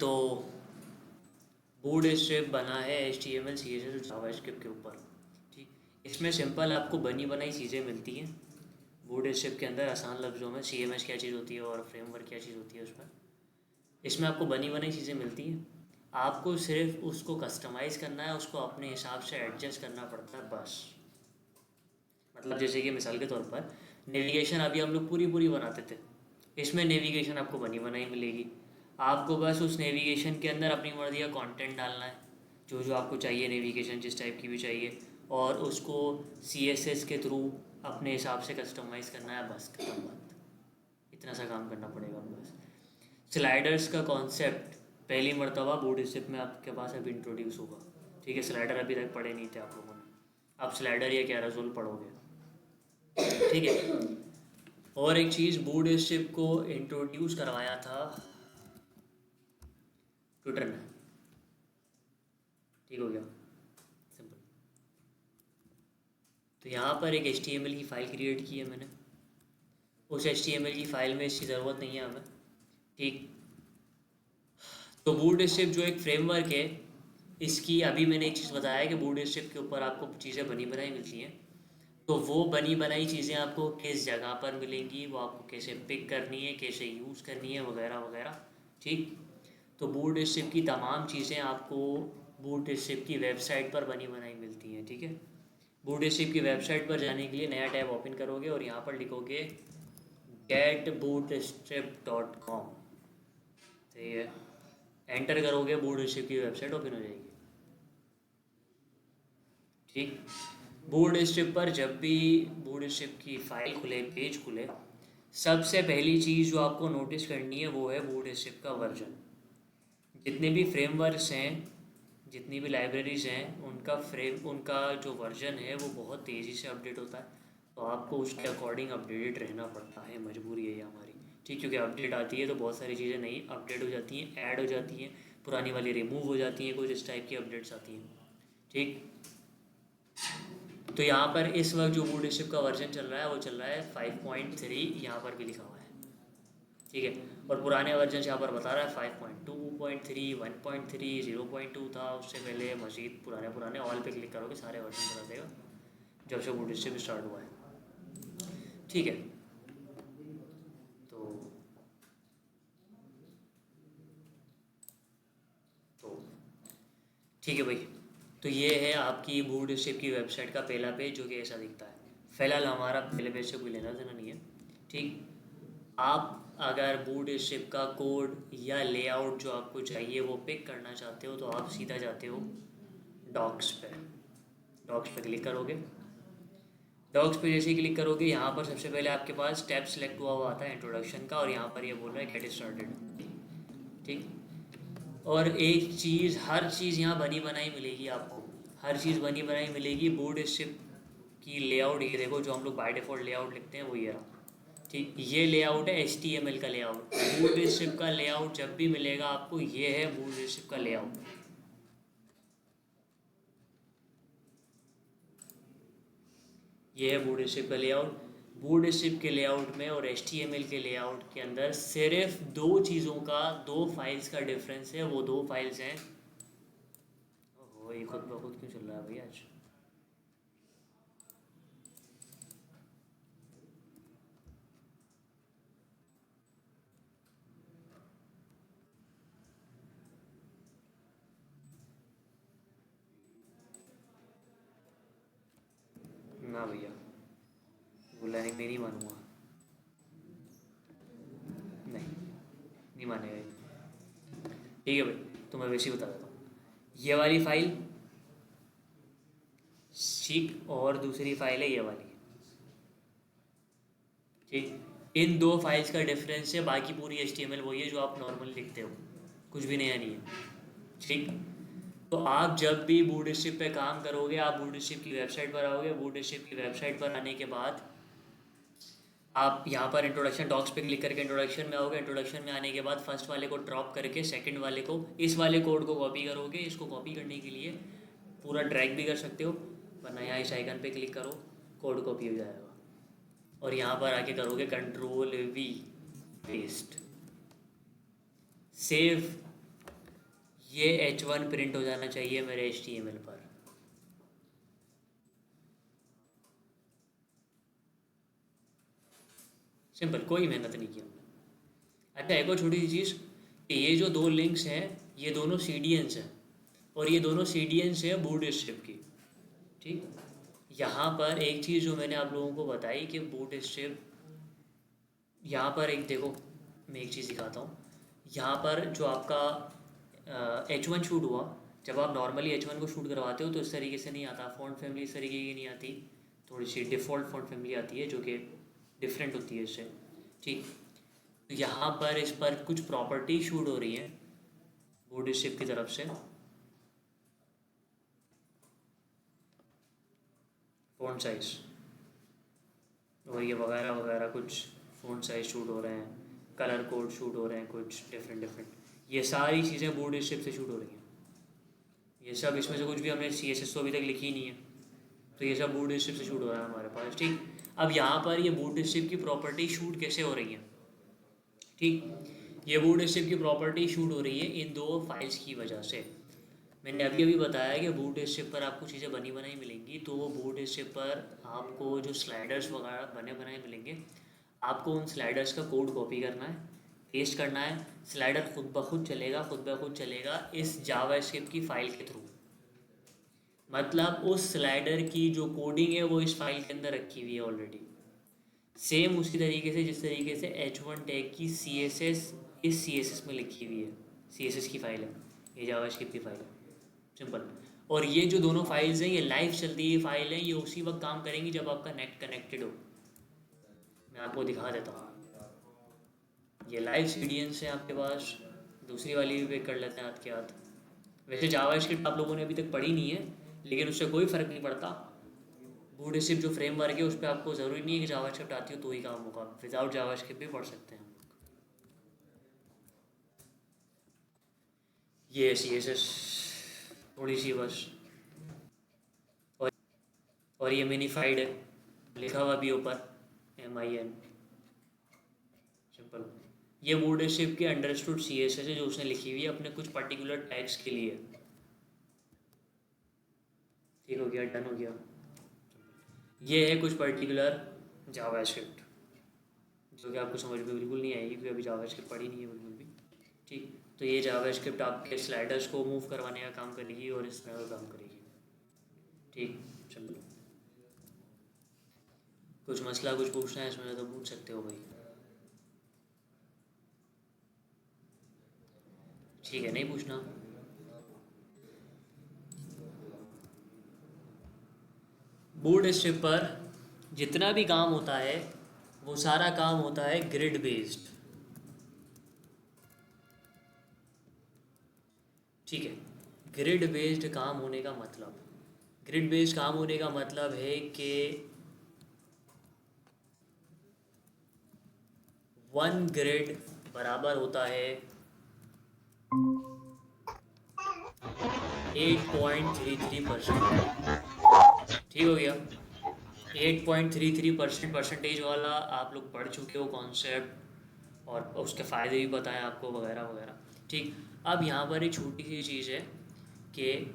तो boot strap बना है HTML CSS और जावास्क्रिप्ट के ऊपर। ठीक, इसमें सिंपल आपको बनी बनाई चीज़ें मिलती हैं। बूट स्ट्रैप के अंदर आसान लफ्ज़ों में CMS क्या चीज़ होती है और फ्रेमवर्क क्या चीज़ होती है उसमें। इसमें आपको बनी बनाई चीज़ें मिलती हैं, आपको सिर्फ उसको कस्टमाइज़ करना है, उसको अपने हिसाब से एडजस्ट करना पड़ता है बस। मतलब जैसे कि मिसाल के तौर पर नेविगेशन अभी हम लोग पूरी पूरी बनाते थे, इसमें नेविगेशन आपको बनी बनाई मिलेगी। आपको बस उस नेविगेशन के अंदर अपनी मर्ज़ी का कंटेंट डालना है, जो जो आपको चाहिए नेविगेशन जिस टाइप की भी चाहिए, और उसको CSS के थ्रू अपने हिसाब से कस्टमाइज़ करना है, बस खत्म बात। इतना सा काम करना पड़ेगा बस। स्लाइडर्स का कॉन्सेप्ट पहली मर्तबा बूट स्ट्रैप में आपके पास अभी इंट्रोड्यूस होगा। ठीक है, स्लाइडर अभी तक पढ़े नहीं थे आप लोगों ने, आप स्लाइडर या कैराजोल पढ़ोगे। ठीक है, और एक चीज़ बूट स्ट्रैप को इंट्रोड्यूस करवाया था ट्विटर ने। ठीक हो गया, सिंपल। तो यहाँ पर एक HTML की फ़ाइल क्रिएट की है मैंने, उस HTML की फ़ाइल में इसकी ज़रूरत नहीं है हमें। ठीक, तो बूट स्ट्रैप जो एक फ्रेमवर्क है, इसकी अभी मैंने एक चीज़ बताया कि बूट स्ट्रैप के ऊपर आपको चीज़ें बनी बनाई मिलती हैं। तो वो बनी बनाई चीज़ें आपको किस जगह पर मिलेंगी, वो आपको कैसे पिक करनी है, कैसे यूज़ करनी है, वगैरह वगैरह। ठीक, तो बूट स्ट्रैप की तमाम चीज़ें आपको बूट स्ट्रैप की वेबसाइट पर बनी बनाई मिलती हैं। ठीक है, बूट स्ट्रैप की वेबसाइट पर जाने के लिए नया टैब ओपन करोगे और यहाँ पर लिखोगे getbootstrap.com। सही है, एंटर करोगे, बूट स्ट्रैप की वेबसाइट ओपन हो जाएगी। ठीक, बूट स्ट्रैप पर जब भी बूट स्ट्रैप की फ़ाइल खुले, पेज खुले, सबसे पहली चीज़ जो आपको नोटिस करनी है वो है बूट स्ट्रैप का वर्जन। जितने भी फ्रेमवर्क्स हैं, जितनी भी लाइब्रेरीज हैं, उनका जो वर्जन है वो बहुत तेज़ी से अपडेट होता है। तो आपको उसके अकॉर्डिंग अपडेटेड रहना पड़ता है, मजबूरी है ये हमारी। ठीक, क्योंकि अपडेट आती है तो बहुत सारी चीज़ें नई अपडेट हो जाती हैं, ऐड हो जाती हैं, पुरानी वाली रिमूव हो जाती हैं, कुछ इस टाइप की अपडेट्स आती हैं। ठीक, तो यहाँ पर इस वक्त जो बूट स्ट्रैप का वर्जन चल रहा है वो चल रहा है 5.3, यहाँ पर भी लिखा हुआ है। ठीक है, और पुराने वर्जन यहाँ पर बता रहा है 5.2.3, 1.3, 0.2 था, उससे पहले मजीद पुराने पुराने। ऑल पे क्लिक करोगे सारे वर्जन बता देगा जब से बूट स्ट्रैप स्टार्ट हुआ है। ठीक है, तो तो ठीक है भाई, तो ये है आपकी बूट स्ट्रैप की वेबसाइट का पहला पेज, जो कि ऐसा दिखता है। फ़िलहाल हमारा पहले पेज से कोई लेना देना नहीं है। ठीक, आप अगर बूट स्ट्रैप का कोड या लेआउट जो आपको चाहिए वो पिक करना चाहते हो, तो आप सीधा जाते हो डॉक्स पे। डॉक्स पे क्लिक करोगे, डॉक्स पे जैसे ही क्लिक करोगे, यहाँ पर सबसे पहले आपके पास टैब सेलेक्ट हुआ हुआ आता है इंट्रोडक्शन का, और यहाँ पर ये बोल रहा है गेट स्टार्टेड। ठीक, और एक चीज़, हर चीज़ यहाँ बनी बनाई मिलेगी आपको, हर चीज़ बनी बनाई मिलेगी। बूट स्ट्रैप की लेआउट ये देखो, जो हम लोग बाय डिफ़ॉल्ट लेआउट लिखते हैं वो ये रहा। ठीक, ये लेआउट है HTML का लेआउट। बूट स्ट्रैप का लेआउट जब भी मिलेगा आपको, ये है बूट स्ट्रैप का लेआउट। ये है बूट स्ट्रैप का लेआउट। बूट स्ट्रैप के लेआउट में और HTML के लेआउट के अंदर सिर्फ दो चीज़ों का, दो फाइल्स का डिफरेंस है। वो दो फाइल्स हैं, ओहो ये खुद ब खुद क्यों चल रहा है भाई आज। ना भैया, बोला नहीं, मैं नहीं मानूंगा। नहीं, नहीं मानेगा ये। ठीक है भाई, तो मैं वैसे ही बता देता हूँ। ये वाली फाइल, ठीक, और दूसरी फाइल है ये वाली। ठीक, इन दो फाइल्स का डिफरेंस है, बाकी पूरी HTML वही है जो आप नॉर्मल लिखते हो, कुछ भी नया नहीं है। ठीक, तो आप जब भी बूट स्ट्रैप पे काम करोगे, आप बूट स्ट्रैप की वेबसाइट पर आओगे। बूट स्ट्रैप की वेबसाइट पर आने के बाद आप यहाँ पर इंट्रोडक्शन डॉक्स पे क्लिक करके इंट्रोडक्शन में आओगे। इंट्रोडक्शन में आने के बाद फर्स्ट वाले को ड्रॉप करके सेकंड वाले को, इस वाले कोड को कॉपी करोगे। इसको कॉपी करने के लिए पूरा ड्रैग भी कर सकते हो, वरना यहाँ इस आइकन पे क्लिक करो, कोड कॉपी हो जाएगा। और यहाँ पर आके करोगे Ctrl+V पेस्ट, सेव ये H1 प्रिंट हो जाना चाहिए मेरे HTML पर। सिंपल, कोई मेहनत नहीं की हमने। अच्छा, एक और छोटी सी चीज़ कि ये जो दो लिंक्स हैं ये दोनों CDNs हैं, और ये दोनों CDNs हैं बूटस्ट्रैप की। ठीक, यहाँ पर एक चीज़ जो मैंने आप लोगों को बताई कि बूटस्ट्रैप, यहाँ पर एक देखो, मैं एक चीज़ दिखाता हूँ। यहाँ पर जो आपका H1 शूट हुआ, जब आप नॉर्मली H1 को शूट करवाते हो तो इस तरीके से नहीं आता, फ़ॉन्ट फैमिली इस तरीके की नहीं आती, थोड़ी सी डिफ़ॉल्ट फ़ॉन्ट फैमिली आती है जो कि डिफरेंट होती है इससे। ठीक, तो यहाँ पर इस पर कुछ प्रॉपर्टी शूट हो रही है बूटस्ट्रैप की तरफ से। फ़ॉन्ट साइज़ और ये वगैरह वगैरह कुछ फ़ॉन्ट साइज़ शूट हो रहे हैं, कलर कोड शूट हो रहे हैं कुछ डिफरेंट डिफरेंट, ये सारी चीज़ें बूटस्ट्रैप से शूट हो रही हैं। ये सब, इसमें से कुछ भी हमने CSS तो अभी तक लिखी ही नहीं है, तो ये सब बूटस्ट्रैप से शूट हो रहा है हमारे पास। ठीक, अब यहाँ पर ये बूटस्ट्रैप की प्रॉपर्टी शूट कैसे हो रही है? ठीक, ये बूटस्ट्रैप की प्रॉपर्टी शूट हो रही है इन दो फाइल्स की वजह से। मैंने अभी अभी बताया कि बूटस्ट्रैप पर आपको चीज़ें बनी बनाई मिलेंगी, तो वो बूटस्ट्रैप पर आपको जो स्लाइडर्स वगैरह बने बनाए मिलेंगे, आपको उन स्लाइडर्स का कोड कॉपी करना है, पेस्ट करना है। स्लाइडर खुद ब खुद चलेगा, खुद ब खुद चलेगा इस जावास्क्रिप्ट की फ़ाइल के थ्रू। मतलब उस स्लाइडर की जो कोडिंग है वो इस फाइल के अंदर रखी हुई है ऑलरेडी। सेम उसी तरीके से जिस तरीके से H1 टैग की CSS इस CSS में लिखी हुई है, CSS की फ़ाइल है, ये जावास्क्रिप्ट की फ़ाइल है। सिंपल। और ये जो दोनों फाइल्स हैं ये लाइव चलती हुई फाइल है, ये उसी वक्त काम करेंगी जब आपका नेट कनेक्टेड हो। मैं आपको दिखा देता हूँ, ये लाइव CDNs है आपके पास। दूसरी वाली भी पिक कर लेते हैं हाथ के हाथ। वैसे जावास्क्रिप्ट आप लोगों ने अभी तक पढ़ी नहीं है, लेकिन उससे कोई फ़र्क नहीं पड़ता। बूटस्ट्रैप जो फ्रेमवर्क है उस पर आपको ज़रूरी नहीं है कि जावास्क्रिप्ट आती हो तो ही काम होगा, विदाउट जावास्क्रिप्ट भी पढ़ सकते हैं हम लोग। ये CSS थोड़ी सी बस, और ये मिनीफाइड है, लिखा हुआ भी ऊपर MIN। सिंपल, ये बूटस्ट्रैप की अंडरस्टूड CSS है जो उसने लिखी हुई है अपने कुछ पर्टिकुलर टैग्स के लिए। ठीक हो गया, डन हो गया। ये है कुछ पर्टिकुलर जावास्क्रिप्ट जो कि आपको समझ में बिल्कुल नहीं आएगी क्योंकि अभी जावास्क्रिप्ट पढ़ी नहीं है बिल्कुल भी। ठीक, तो ये जावास्क्रिप्ट आपके स्लाइडर्स को मूव करवाने का काम करेगी और इस तरह का काम करेगी। ठीक, चलो, कुछ मसला कुछ पूछना है इसमें तो पूछ सकते हो भाई। ठीक है, नहीं पूछना? बूटस्ट्रैप पर जितना भी काम होता है वो सारा काम होता है ग्रिड बेस्ड। ठीक है, ग्रिड बेस्ड काम होने का मतलब, ग्रिड बेस्ड काम होने का मतलब है कि 1 ग्रिड बराबर होता है 8.33%। ठीक हो गया, 8.33% परसेंटेज वाला आप लोग पढ़ चुके हो कॉन्सेप्ट, और उसके फ़ायदे भी बताएं आपको वगैरह वगैरह। ठीक, अब यहाँ पर एक छोटी सी चीज़ है कि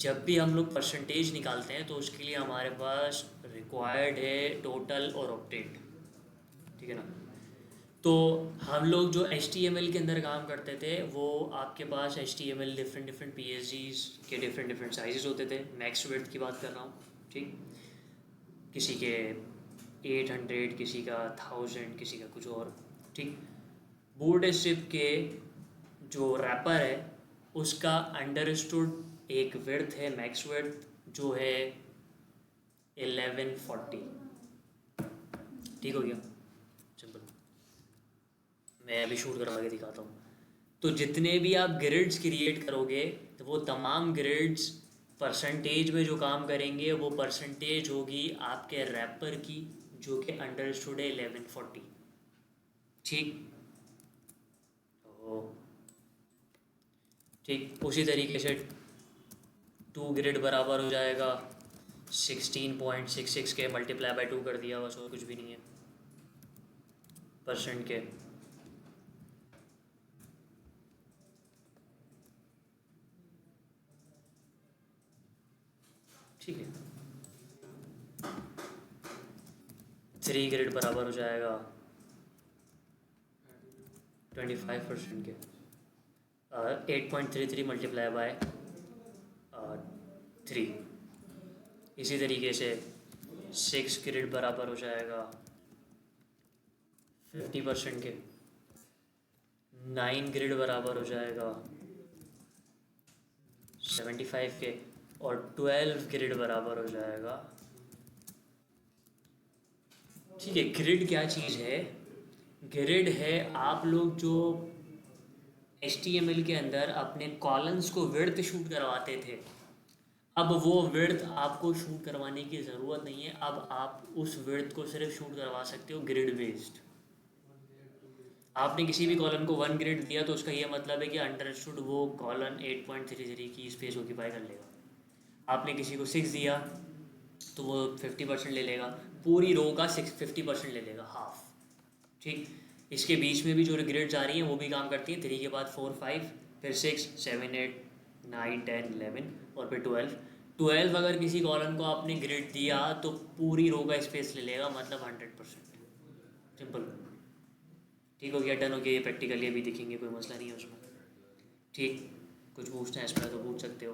जब भी हम लोग परसेंटेज निकालते हैं तो उसके लिए हमारे पास रिक्वायर्ड है टोटल और ऑक्टेट। ठीक है ना? तो हम लोग जो HTML के अंदर काम करते थे वो आपके पास HTML डिफरेंट डिफरेंट PSGs के डिफरेंट डिफरेंट साइजेस होते थे। मैक्स विड्थ की बात कर रहा हूँ। ठीक, किसी के 800, किसी का 1000, किसी का कुछ और। ठीक, बूटस्ट्रैप के जो रैपर है उसका अंडरस्टूड एक विड्थ है, मैक्स विड्थ, जो है 1140। ठीक हो गया, सिंपल। मैं अभी शूट करवा के दिखाता हूँ। तो जितने भी आप ग्रिड्स क्रिएट करोगे तो वो तमाम ग्रिड्स परसेंटेज में जो काम करेंगे वो परसेंटेज होगी आपके रैपर की, जो कि अंडरस्टूड है 1140। ठीक, तो ठीक उसी तरीके से 2 ग्रिड बराबर हो जाएगा 16.66 के, मल्टीप्लाई बाय 2 कर दिया बस, और कुछ भी नहीं है, परसेंट के। ठीक है। 3 ग्रेड बराबर हो जाएगा 25% के 8.33 मल्टीप्लाई बाय 3। इसी तरीके से 6 ग्रेड बराबर हो जाएगा 50% के 9 ग्रेड बराबर हो जाएगा 75 के और 12 ग्रेड बराबर हो जाएगा। ठीक है, ग्रिड क्या चीज़ है? ग्रिड है आप लोग जो HTML के अंदर अपने कॉलम्स को विड्थ शूट करवाते थे, अब वो विड्थ आपको शूट करवाने की ज़रूरत नहीं है। अब आप उस विड्थ को सिर्फ शूट करवा सकते हो ग्रिड बेस्ड। आपने किसी भी कॉलम को 1 ग्रेड दिया तो उसका ये मतलब है कि अंडरस्टूड वो कॉलम 8.33 की स्पेस ऑक्यूपाई कर लेगा। आपने किसी को 6 दिया तो वो 50% ले लेगा, पूरी रो का 50% ले लेगा, हाफ। ठीक, इसके बीच में भी जो ग्रेड्स आ रही हैं वो भी काम करती हैं। 3 के बाद 4 5 फिर 6 7 8 9 10 11 और फिर 12 अगर किसी कॉलम को आपने ग्रेड दिया तो पूरी रो का स्पेस ले लेगा, मतलब 100%। सिंपल। ठीक हो गया, डन हो गया। ये प्रैक्टिकली अभी दिखेंगे, कोई मसला नहीं है उसमें। ठीक, कुछ पूछना है इसमें तो पूछ सकते हो।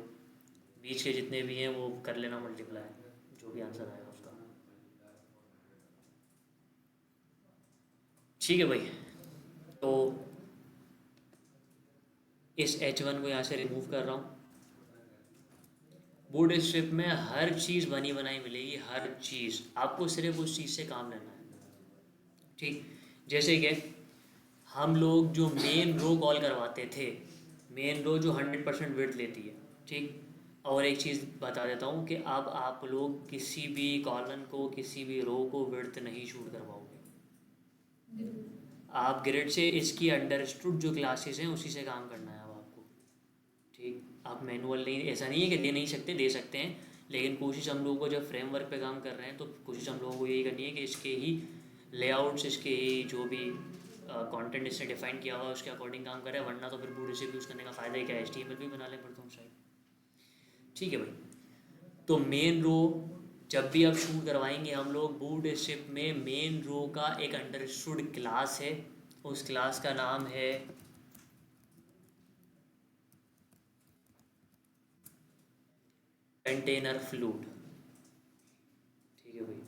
बीच के जितने भी हैं वो कर लेना मल्टीप्लाई, जो भी आंसर आएगा उसका। ठीक है भाई, तो इस H1 को यहाँ से रिमूव कर रहा हूँ। बोर्ड स्ट्रिप में हर चीज़ बनी बनाई मिलेगी, हर चीज़। आपको सिर्फ उस चीज़ से काम लेना है। ठीक, जैसे कि हम लोग जो मेन रो कॉल करवाते थे, मेन रो जो 100% विड्थ लेती है। ठीक, और एक चीज़ बता देता हूँ कि अब आप लोग किसी भी कॉलम को, किसी भी रो को विड्थ नहीं शूट करवाओगे। आप ग्रिड से इसकी अंडरस्टूड जो क्लासेस हैं उसी से काम करना है अब आपको। ठीक, आप मैनुअल नहीं, ऐसा नहीं है कि दे नहीं सकते, दे सकते हैं, लेकिन कोशिश हम लोगों को जब फ्रेमवर्क पे काम कर रहे हैं तो कोशिश हम लोगों को यही करनी है कि इसके ही लेआउट्स, इसके ही जो भी कंटेंट इसने डिफाइन किया हुआ है उसके अकॉर्डिंग काम करें, वरना तो फिर पूरे से यूज़ करने का फ़ायदा ही क्या है। HTML भी बना लें फिर तुम शायद। ठीक है भाई, तो मेन रो जब भी आप शूट करवाएंगे हम लोग बूट स्ट्रिप में, मेन रो का एक अंडरस्टूड क्लास है, उस क्लास का नाम है कंटेनर फ्लूड। ठीक है भाई,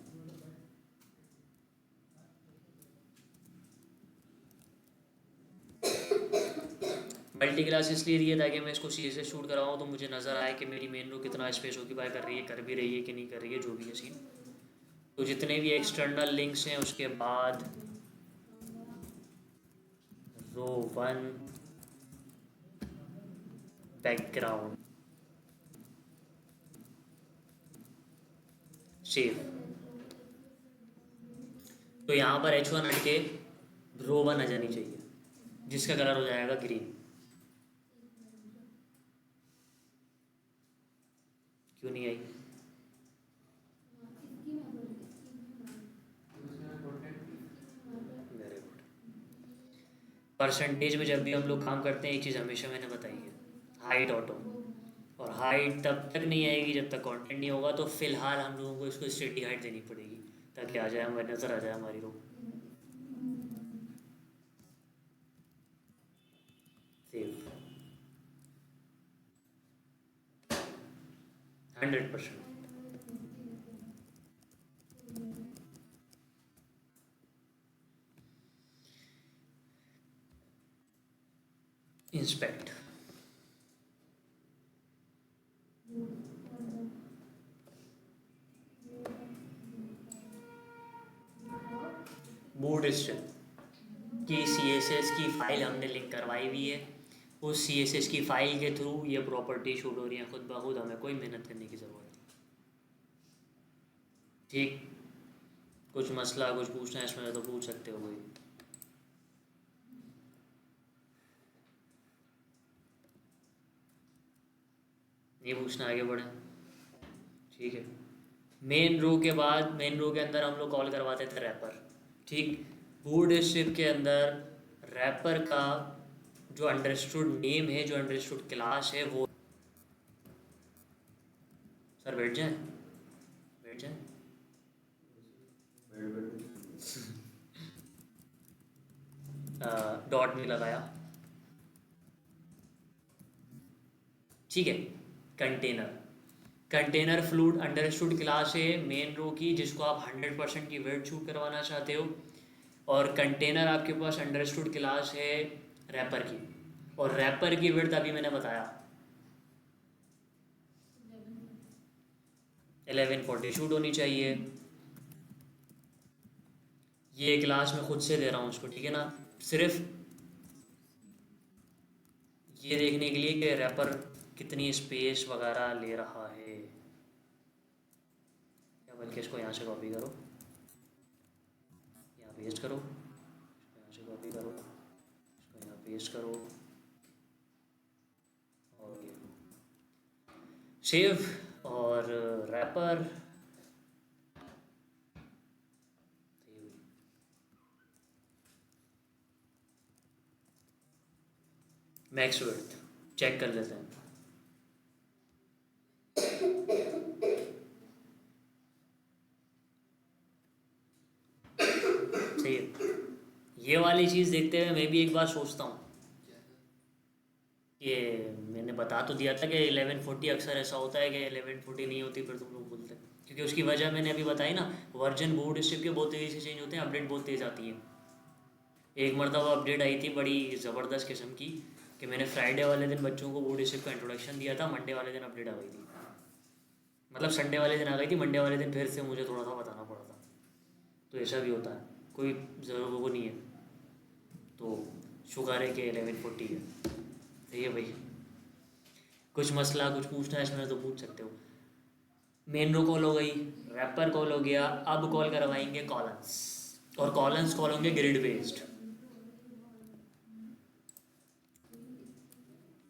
मल्टी क्लास इसलिए दिया ताकि मैं इसको सीधे से शूट कराऊँ तो मुझे नज़र आए कि मेरी मेन रो कितना स्पेस ऑक्यूपाई कर रही है, कर भी रही है कि नहीं कर रही है, जो भी है सीन। तो जितने भी एक्सटर्नल लिंक्स हैं उसके बाद रो 1 बैकग्राउंड सेव। तो यहाँ पर H1 हट के रो 1 आ जानी चाहिए, जिसका कलर हो जाएगा ग्रीन। क्यों नहीं आई? Very good. परसेंटेज में जब भी हम लोग काम करते हैं एक चीज़ हमेशा मैंने बताई है, हाइट ऑटो। और हाइट तब तक नहीं आएगी जब तक कंटेंट नहीं होगा, तो फिलहाल हम लोगों को इसको स्टेटी हाइट देनी पड़ेगी ताकि आ जाए, हमारी नज़र आ जाए हमारी रो। सेव 100%। इंस्पेक्ट, बूट स्ट्रिप की CSS की फ़ाइल हमने लिंक करवाई हुई है। उस CSS की फ़ाइल के थ्रू ये प्रॉपर्टी शूट हो रही है खुद ब खुद, हमें कोई मेहनत करने की ज़रूरत नहीं। ठीक, कुछ मसला, कुछ पूछना है इसमें तो पूछ सकते हो कोई। नहीं पूछना, आगे बढ़े। ठीक है, मेन रो के बाद, मेन रो के अंदर हम लोग कॉल करवाते थे रैपर। ठीक, बूट स्ट्रिप के अंदर रैपर का जो अंडरस्टूड नेम है, जो अंडरस्टूड क्लास है वो, सर बैठ जाए। डॉट नहीं लगाया, ठीक है। Container, container fluid understood class है मेन रो की, जिसको आप 100% की विड्थ शूट करवाना चाहते हो। और कंटेनर आपके पास अंडरस्टूड क्लास है रैपर की, और रैपर की विड्थ अभी मैंने बताया 1140 शूट होनी चाहिए। ये क्लास मैं खुद से दे रहा हूँ उसको, ठीक है ना, सिर्फ ये देखने के लिए कि रैपर कितनी स्पेस वगैरह ले रहा है। या बल्कि इसको यहाँ से कॉपी करो, यहाँ पेस्ट करो, इसको यहाँ से कॉपी करो, इसको यहाँ पेस्ट करो, और ये सेव। और रैपर मैक्स विड्थ चेक कर लेते हैं। सही है। ये वाली चीज़ देखते हुए मैं भी एक बार सोचता हूँ कि मैंने बता तो दिया था कि 1140, अक्सर ऐसा होता है कि 1140 नहीं होती, फिर तुम लोग बोलते हैं, क्योंकि उसकी वजह मैंने अभी बताई ना, वर्जन बोर्ड स्ट्रिप के बहुत तेज़ी से चेंज होते हैं, अपडेट बहुत तेज़ आती है। एक मरतबा अपडेट आई थी बड़ी ज़बरदस्त किस्म की, कि मैंने फ्राइडे वाले दिन बच्चों को बोर्ड स्ट्रिप का इंट्रोडक्शन दिया था, मंडे वाले दिन अपडेट आ गई थी, मतलब संडे वाले दिन आ गई थी, मंडे वाले दिन फिर से मुझे थोड़ा सा बताना पड़ा था। तो ऐसा भी होता है, कोई ज़रूर वो नहीं है। तो शुक्र है कि 1140 है। सही है भाई, कुछ मसला कुछ पूछना है इसमें तो पूछ सकते हो। मेन रो कॉल हो गई, रैपर कॉल हो गया, अब कॉल करवाएंगे कॉलम्स, और कॉलम्स कॉल होंगे ग्रिड बेस्ड।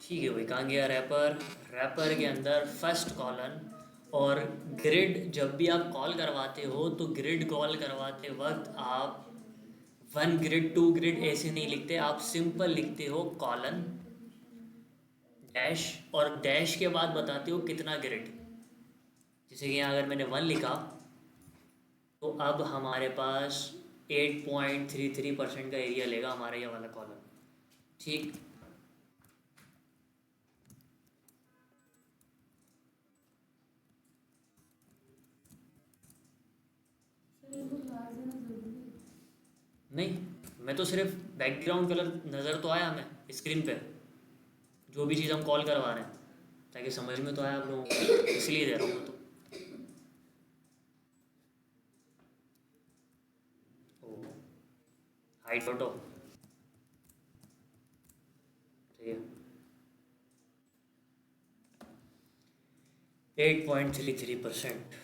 ठीक है भाई, कहाँ गया रैपर, रैपर के अंदर फर्स्ट कॉलम। और ग्रिड जब भी आप कॉल करवाते हो तो ग्रिड कॉल करवाते वक्त आप 1 ग्रिड 2 ग्रिड ऐसे नहीं लिखते, आप सिंपल लिखते हो कॉलन डैश, और डैश के बाद बताते हो कितना ग्रिड। जैसे कि यहाँ अगर मैंने 1 लिखा तो अब हमारे पास 8.33% का एरिया लेगा हमारा ये वाला कॉलम, ठीक। नहीं, मैं तो सिर्फ बैकग्राउंड कलर नज़र तो आया हमें स्क्रीन पे, जो भी चीज़ हम कॉल करवा रहे हैं, ताकि समझ में तो आया आप लोगों को, इसलिए दे रहा हूँ मैं तो। हाइट फोटो, ठीक है। 8.33%।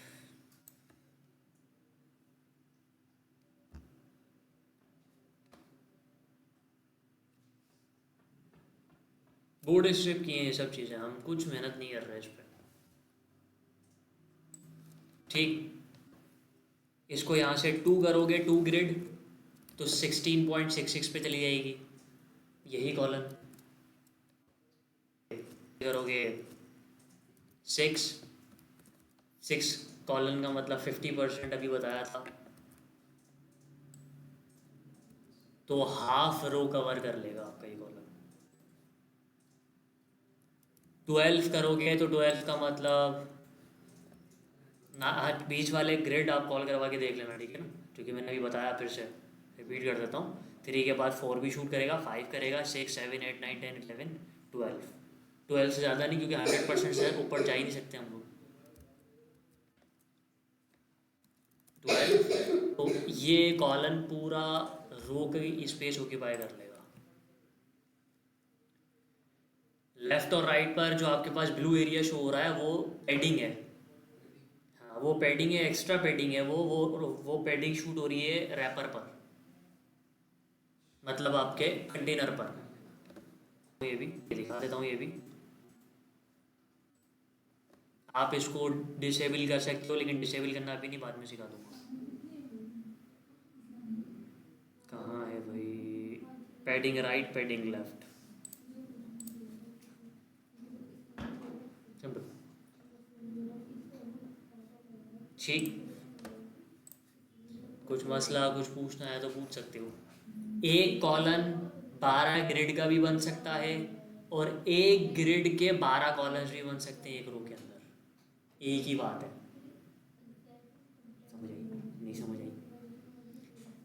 बोर्ड स्ट्रिप किए ये सब चीज़ें, हम कुछ मेहनत नहीं कर रहे इस पर, ठीक। इसको यहाँ से 2 करोगे 2 ग्रिड तो 16.66 पे चली जाएगी यही कॉलम। करोगे 6 6 कॉलम का मतलब 50% अभी बताया था, तो हाफ रो कवर कर लेगा आपका ये कॉलम। 12 करोगे तो 12 का मतलब ना, आज बीच वाले ग्रिड आप कॉल करवा के देख लेना, ठीक है ना, क्योंकि मैंने अभी बताया, फिर से रिपीट कर देता हूँ। 3 के बाद 4 भी शूट करेगा, 5 करेगा, 6 7 8 9 10 11 12। 12 से ज़्यादा नहीं, क्योंकि 100% से ऊपर जा ही नहीं सकते हम लोग। 12, तो ये कॉलम पूरा रो की स्पेस ऑक्यूपाई कर लेगा। लेफ्ट और राइट पर जो आपके पास ब्लू एरिया शो हो रहा है वो पैडिंग है, हाँ वो पैडिंग है, एक्स्ट्रा पैडिंग है, वो पैडिंग शूट हो रही है रैपर पर, मतलब आपके कंटेनर पर। ये भी दिखा देता हूँ, ये भी आप इसको डिसेबल कर सकते हो, लेकिन डिसेबल करना अभी नहीं, बाद में सिखा दूंगा। कहाँ है भाई, padding right padding left, simple, ठीक। कुछ मसला कुछ पूछना है तो पूछ सकते हो। एक कॉलन 12 ग्रिड का भी बन सकता है और एक ग्रिड के 12 कॉलम्स भी बन सकते हैं एक रो के अंदर। एक ही बात है। समझ आई? नहीं समझ आई?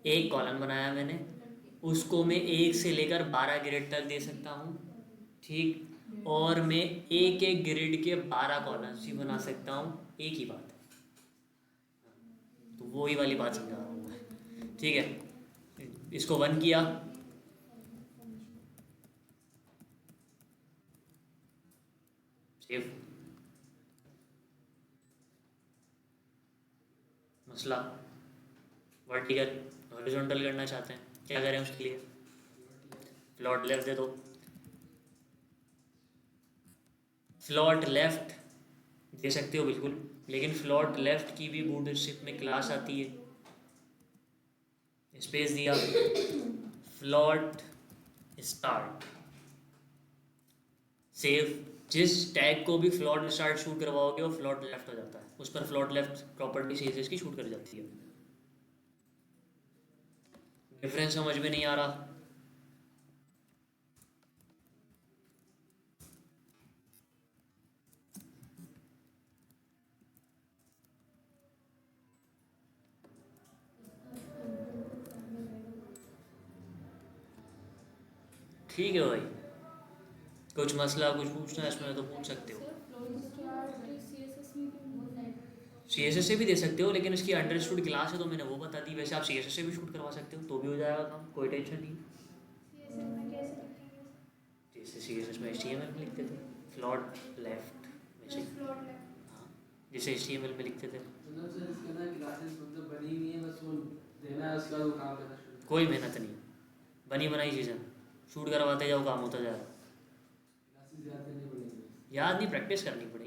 एक कॉलम बनाया मैंने, उसको मैं 1 से लेकर 12 ग्रिड तक दे सकता हूँ, ठीक। और मैं एक एक ग्रिड के 12 कॉलम्स भी बना सकता हूँ, एक ही बात है। तो वो ही वाली बात समझा रहा हूँ मैं, ठीक है। इसको 1 किया, सेव। मसला वर्टिकल हॉरिजॉन्टल करना चाहते हैं, क्या करें उसके लिए? फ्लॉट लेफ्ट दे दो। फ्लॉट लेफ्ट दे सकते हो बिल्कुल, लेकिन फ्लॉट लेफ्ट की भी बूटस्ट्रैप में क्लास आती है। स्पेस दिया, फ्लॉट स्टार्ट, सेव। जिस टैग को भी फ्लॉट स्टार्ट शूट करवाओगे वो फ्लॉट लेफ्ट हो जाता है, उस पर फ्लॉट लेफ्ट प्रॉपर्टी सीरीज की शूट कर जाती है। डिफरेंस समझ में नहीं आ रहा? ठीक है भाई, कुछ मसला कुछ पूछना है इसमें तो पूछ सकते हो। CSS से भी दे सकते हो, लेकिन इसकी अंडरस्टूड क्लास है तो मैंने वो बता दी। वैसे आप CSS से भी शूट करवा सकते हो तो भी हो जाएगा काम, कोई टेंशन नहीं। जैसे CSS में HTML में लिखते थे, फ्लॉट लेफ्ट वैसे। हाँ, जैसे HTML में लिखते थे। कोई मेहनत नहीं, बनी बनाई चीज़ें शूट करवाते जाओ, काम होता जाएगा। याद नहीं, प्रैक्टिस करनी पड़ेगी।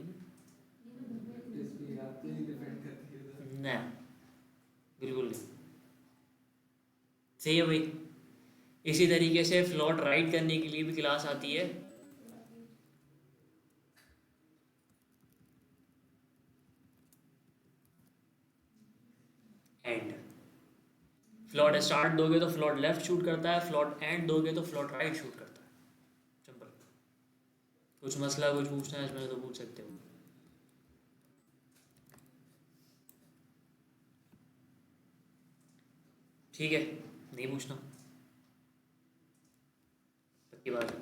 नहीं, बिल्कुल नहीं। सही है भाई। इसी तरीके से फ्लॉट राइट करने के लिए भी क्लास आती है। एंड फ्लॉट स्टार्ट दोगे तो फ्लॉट लेफ्ट शूट करता है, फ्लॉट एंड दोगे तो फ्लॉट राइट शूट करता है। सिंपल। कुछ मसला कुछ पूछना है इसमें तो पूछ सकते हो। ठीक है, नहीं पूछना, पक्की बात है।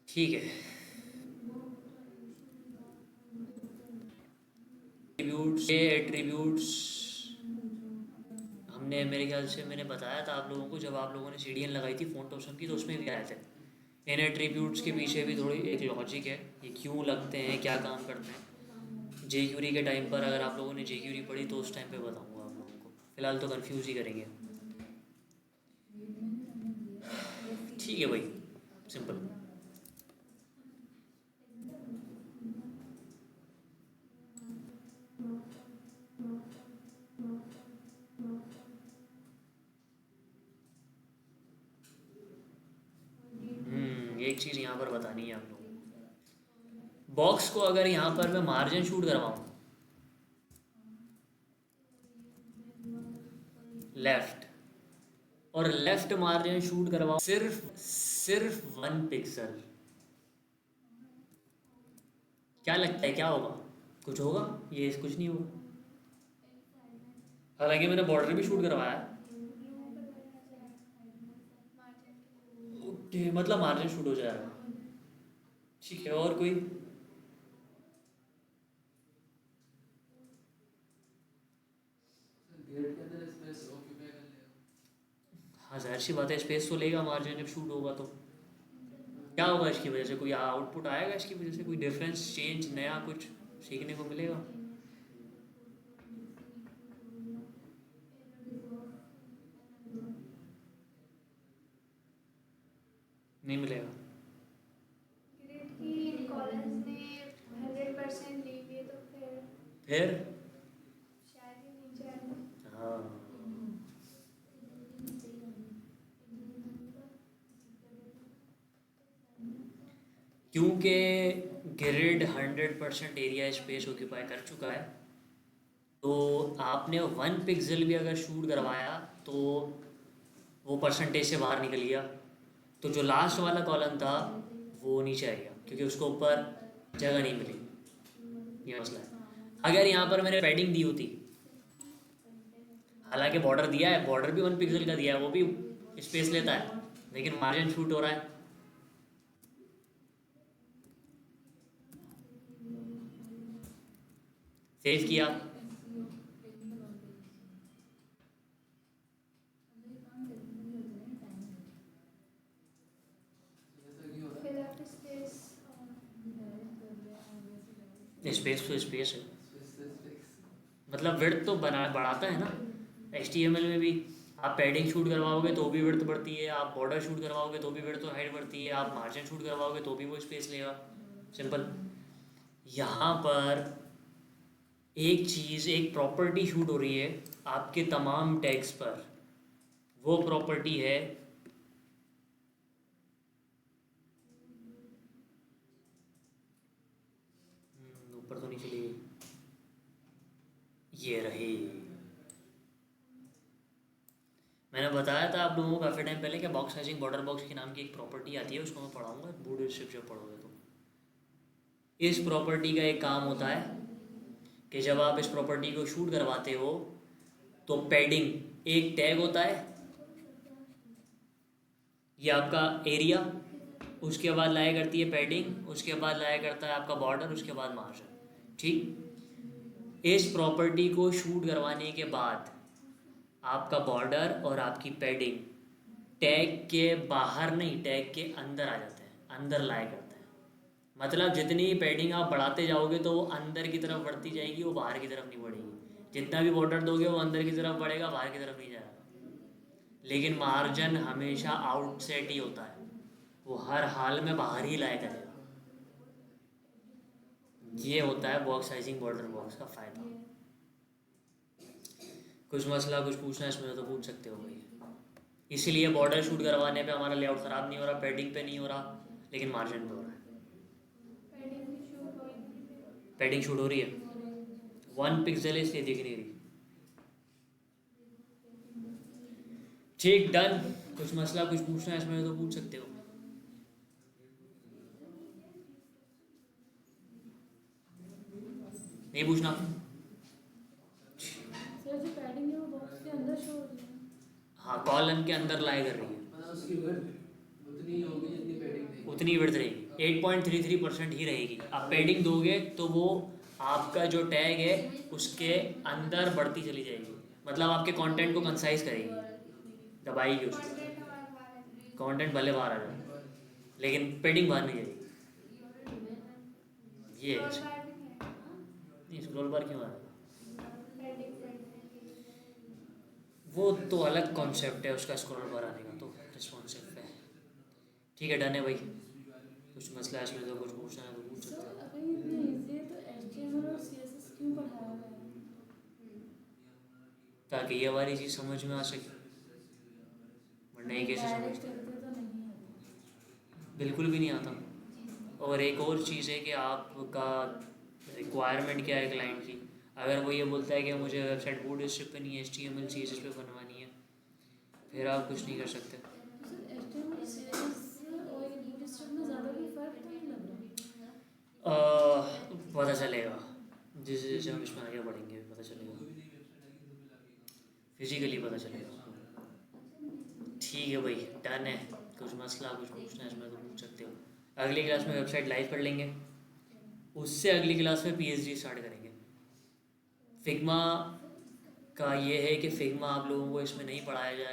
ठीक है, एट्रीब्यूट्स, ये एट्रीब्यूट्स हमने, मेरे ख्याल से मैंने बताया था आप लोगों को जब आप लोगों ने CDN लगाई थी फ़ॉन्ट ऑप्शन की, तो उसमें भी आए थे। इन एट्रीब्यूट्स के पीछे भी थोड़ी एक लॉजिक है, ये क्यों लगते हैं, क्या काम करते हैं। JQuery के टाइम पर अगर आप लोगों ने JQuery पढ़ी तो उस टाइम पे बताऊंगा आप लोगों को, फिलहाल तो कंफ्यूज ही करेंगे। ठीक है भाई, सिंपल। एक चीज़ यहाँ पर बतानी है आप लोगों को, बॉक्स को अगर यहाँ पर मैं मार्जिन शूट करवाऊँ लेफ्ट, और लेफ्ट मार्जिन शूट करवाऊँ सिर्फ सिर्फ 1 पिक्सल, क्या लगता है क्या होगा? कुछ होगा? ये कुछ नहीं होगा। हालांकि मैंने बॉर्डर भी शूट करवाया है। ओके, मतलब मार्जिन शूट हो जाएगा। ठीक है, और कोई? हाँ, जाहिर सी बात है, स्पेस तो लेगा मार्जिन जब शूट होगा तो। क्या होगा इसकी वजह से? कोई आउटपुट आएगा इसकी वजह से? कोई डिफरेंस, चेंज, नया कुछ सीखने को मिलेगा? नहीं मिलेगा। फिर हाँ, क्योंकि ग्रिड 100% एरिया स्पेस ऑक्यूपाई कर चुका है, तो आपने 1 पिक्सल भी अगर शूट करवाया तो वो परसेंटेज से बाहर निकल गया, तो जो लास्ट वाला कॉलम था वो नीचे आ गया क्योंकि उसको ऊपर जगह नहीं मिली। ये मसला है। अगर यहाँ पर मैंने पैडिंग दी होती, हालांकि बॉर्डर दिया है, बॉर्डर भी 1 पिक्सल का दिया है, वो भी स्पेस लेता है, लेकिन मार्जिन शूट हो रहा है। सेव किया, स्पेस तो स्पेस है, मतलब विड्थ तो बना बढ़ाता है ना। HTML में भी आप पैडिंग शूट करवाओगे तो भी विड्थ बढ़ती है, आप बॉर्डर शूट करवाओगे तो भी विड्थ तो हाइट बढ़ती है, आप मार्जिन शूट करवाओगे तो भी वो स्पेस लेगा। सिंपल। यहाँ पर एक चीज़, एक प्रॉपर्टी शूट हो रही है आपके तमाम टैग्स पर, वो प्रॉपर्टी है ऊपर तो नहीं चली गई, ये रही। मैंने बताया था आप लोगों को काफ़ी टाइम पहले कि बॉक्स साइजिंग बॉर्डर बॉक्स के नाम की एक प्रॉपर्टी आती है, उसको मैं पढ़ाऊंगा बूट स्ट्रिप जब पढ़ोगे तो। इस प्रॉपर्टी का एक काम होता है कि जब आप इस प्रॉपर्टी को शूट करवाते हो तो पैडिंग एक टैग होता है, ये आपका एरिया, उसके बाद लाया करती है पैडिंग, उसके बाद लाया करता है आपका बॉर्डर, उसके बाद मार्जिन। ठीक। इस प्रॉपर्टी को शूट करवाने के बाद आपका बॉर्डर और आपकी पैडिंग टैग के बाहर नहीं, टैग के अंदर आ जाते हैं, अंदर लाया करते हैं। मतलब जितनी पैडिंग आप बढ़ाते जाओगे तो वो अंदर की तरफ बढ़ती जाएगी, वो बाहर की तरफ नहीं बढ़ेगी। जितना भी बॉर्डर दोगे वो अंदर की तरफ बढ़ेगा, बाहर की तरफ नहीं जाएगा। लेकिन मार्जिन हमेशा आउटसेट ही होता है, वो हर हाल में बाहर ही लाया करेगा। ये होता है बॉक्स साइजिंग बॉर्डर बॉक्स का फ़ायदा। कुछ मसला कुछ पूछना है इसमें तो पूछ सकते हो भाई। इसीलिए बॉर्डर शूट करवाने पे हमारा लेआउट ख़राब नहीं हो रहा, पैडिंग पे नहीं हो रहा, लेकिन मार्जिन पे हो रहा है। पैडिंग शूट हो रही है, 1 पिक्सल इसलिए दिख नहीं रही। ठीक, डन। कुछ मसला कुछ पूछना है इसमें तो पूछ सकते हो। नहीं पूछना? सर जो पैडिंग है वो बॉक्स के अंदर शो हो रही है। हाँ, कॉलम के अंदर लाई कर रही है, उतनी विड्थ रहेगी, 8.33% ही रहेगी। आप पैडिंग दोगे तो वो आपका जो टैग है उसके अंदर बढ़ती चली जाएगी, मतलब आपके कंटेंट को कंसाइज करेगी, दबाएगी उसको। कंटेंट भले बाहर आ जाए लेकिन पैडिंग बाहर नहीं जाएगी। ये है नहीं, स्क्रॉल बार क्यों आ रहा है? वो तो अलग कॉन्सेप्ट है उसका, स्क्रॉल बार आने का तो रिस्पॉन्सिव है। ठीक है, डन है भाई। कुछ मसला है इसमें तो कुछ पूछना है तो पूछ सकते सर हो। अगर ये इतना इजी है तो HTML और CSS क्यों पढ़ाया गया है? ताकि ये वाली चीज़ समझ में आ सके, वरना ये कैसे समझ। डायरेक्ट तरीके तो नहीं आता। बिल्कुल भी नहीं आता। और एक और चीज़ है कि आपका रिक्वायरमेंट क्या है क्लाइंट की। अगर वो ये बोलता है कि मुझे वेबसाइट बूट स्ट्रिप पे नहीं है, HTML CSS पे बनवानी है, फिर आप कुछ नहीं कर सकते। तो सर HTML CSS और ये बूटस्ट्रैप में ज़्यादा कोई फर्क तो नहीं लग रहा? पता चलेगा जैसे जैसे हम इसमें आगे बढ़ेंगे, पता चलेगा, फिजिकली पता चलेगा आपको। ठीक है भाई, डन है। कुछ मसला कुछ पूछना है इसमें तो पूछ सकते हो। अगली क्लास में वेबसाइट लाइव कर लेंगे, उससे अगली क्लास में PhD स्टार्ट करेंगे। फिग्मा का ये है कि फिग्मा आप लोगों को इसमें नहीं पढ़ाया जाएगा।